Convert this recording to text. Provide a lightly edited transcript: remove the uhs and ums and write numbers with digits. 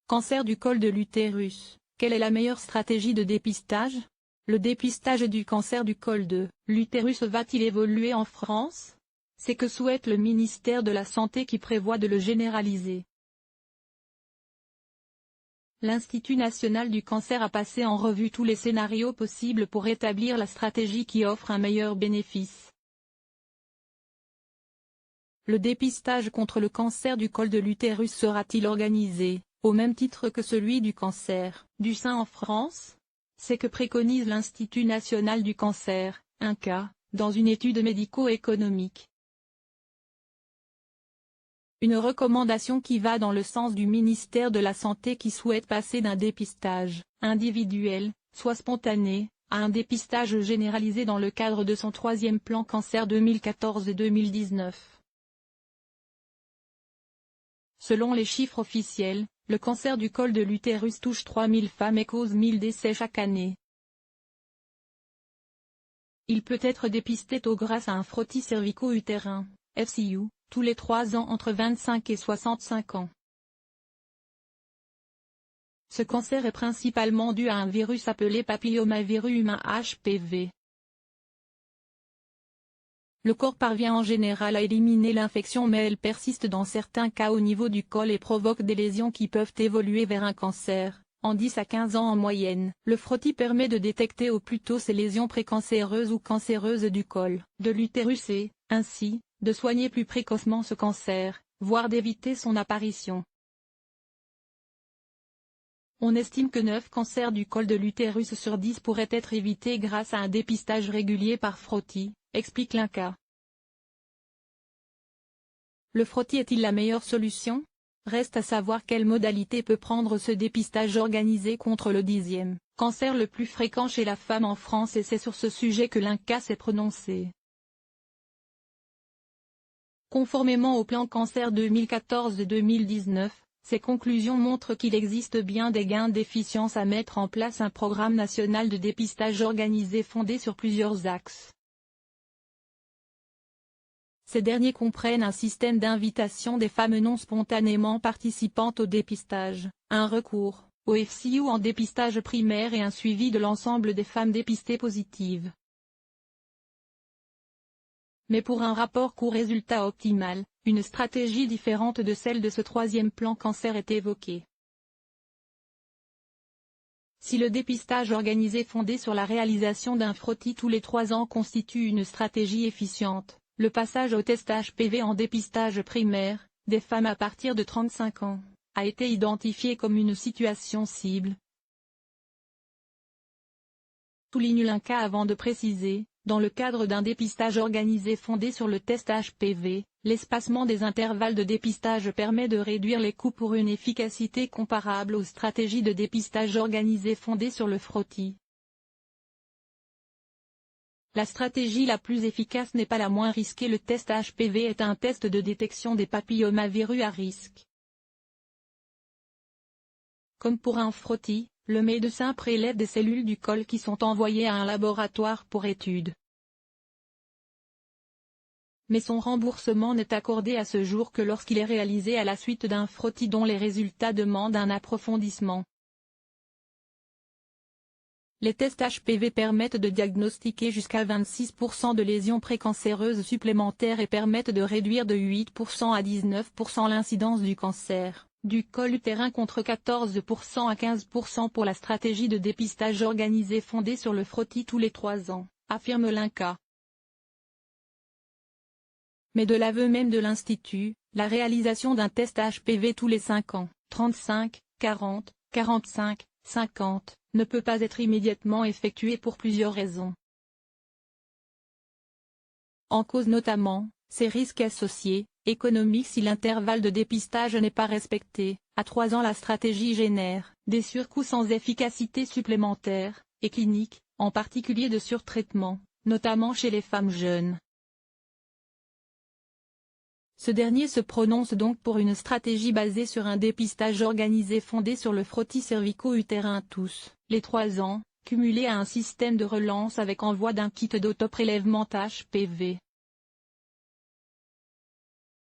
Cancer du col de l'utérus. Quelle est la meilleure stratégie de dépistage? Le dépistage du cancer du col de l'utérus va-t-il évoluer en France? C'est que souhaite le ministère de la Santé qui prévoit de le généraliser. L'Institut national du cancer a passé en revue tous les scénarios possibles pour établir la stratégie qui offre un meilleur bénéfice. Le dépistage contre le cancer du col de l'utérus sera-t-il organisé, au même titre que celui du cancer du sein en France? C'est que préconise l'Institut national du cancer, INCa, dans une étude médico-économique. Une recommandation qui va dans le sens du ministère de la Santé qui souhaite passer d'un dépistage individuel, soit spontané, à un dépistage généralisé dans le cadre de son troisième plan cancer 2014-2019. Selon les chiffres officiels, le cancer du col de l'utérus touche 3000 femmes et cause 1000 décès chaque année. Il peut être dépisté tôt grâce à un frottis cervico-utérin, FCU, tous les 3 ans entre 25 et 65 ans. Ce cancer est principalement dû à un virus appelé papillomavirus humain HPV. Le corps parvient en général à éliminer l'infection mais elle persiste dans certains cas au niveau du col et provoque des lésions qui peuvent évoluer vers un cancer, en 10 à 15 ans en moyenne. Le frottis permet de détecter au plus tôt ces lésions précancéreuses ou cancéreuses du col de l'utérus et, ainsi, de soigner plus précocement ce cancer, voire d'éviter son apparition. On estime que 9 cancers du col de l'utérus sur 10 pourraient être évités grâce à un dépistage régulier par frottis, explique l'INCa. Le frottis est-il la meilleure solution? Reste à savoir quelle modalité peut prendre ce dépistage organisé contre le 10e cancer le plus fréquent chez la femme en France et c'est sur ce sujet que l'INCa s'est prononcé. Conformément au plan cancer 2014-2019, ces conclusions montrent qu'il existe bien des gains d'efficience à mettre en place un programme national de dépistage organisé fondé sur plusieurs axes. Ces derniers comprennent un système d'invitation des femmes non spontanément participantes au dépistage, un recours au FCU en dépistage primaire et un suivi de l'ensemble des femmes dépistées positives. Mais pour un rapport coût-résultat optimal, une stratégie différente de celle de ce troisième plan cancer est évoquée. Si le dépistage organisé fondé sur la réalisation d'un frottis tous les 3 ans constitue une stratégie efficiente, le passage au test HPV en dépistage primaire, des femmes à partir de 35 ans, a été identifié comme une situation cible. Souligne l'INCa avant de préciser. Dans le cadre d'un dépistage organisé fondé sur le test HPV, l'espacement des intervalles de dépistage permet de réduire les coûts pour une efficacité comparable aux stratégies de dépistage organisé fondées sur le frottis. La stratégie la plus efficace n'est pas la moins risquée. Le test HPV est un test de détection des papillomavirus à risque. Comme pour un frottis, le médecin prélève des cellules du col qui sont envoyées à un laboratoire pour étude. Mais son remboursement n'est accordé à ce jour que lorsqu'il est réalisé à la suite d'un frottis dont les résultats demandent un approfondissement. Les tests HPV permettent de diagnostiquer jusqu'à 26% de lésions précancéreuses supplémentaires et permettent de réduire de 8% à 19% l'incidence du cancer du col utérin contre 14% à 15% pour la stratégie de dépistage organisé fondée sur le frottis tous les 3 ans, affirme l'INCa. Mais de l'aveu même de l'Institut, la réalisation d'un test HPV tous les 5 ans, 35, 40, 45, 50, ne peut pas être immédiatement effectuée pour plusieurs raisons. En cause notamment, ces risques associés, économiques si l'intervalle de dépistage n'est pas respecté. À 3 ans la stratégie génère des surcoûts sans efficacité supplémentaire, et cliniques, en particulier de surtraitement, notamment chez les femmes jeunes. Ce dernier se prononce donc pour une stratégie basée sur un dépistage organisé fondé sur le frottis cervico-utérin tous les 3 ans, cumulé à un système de relance avec envoi d'un kit d'autoprélèvement HPV.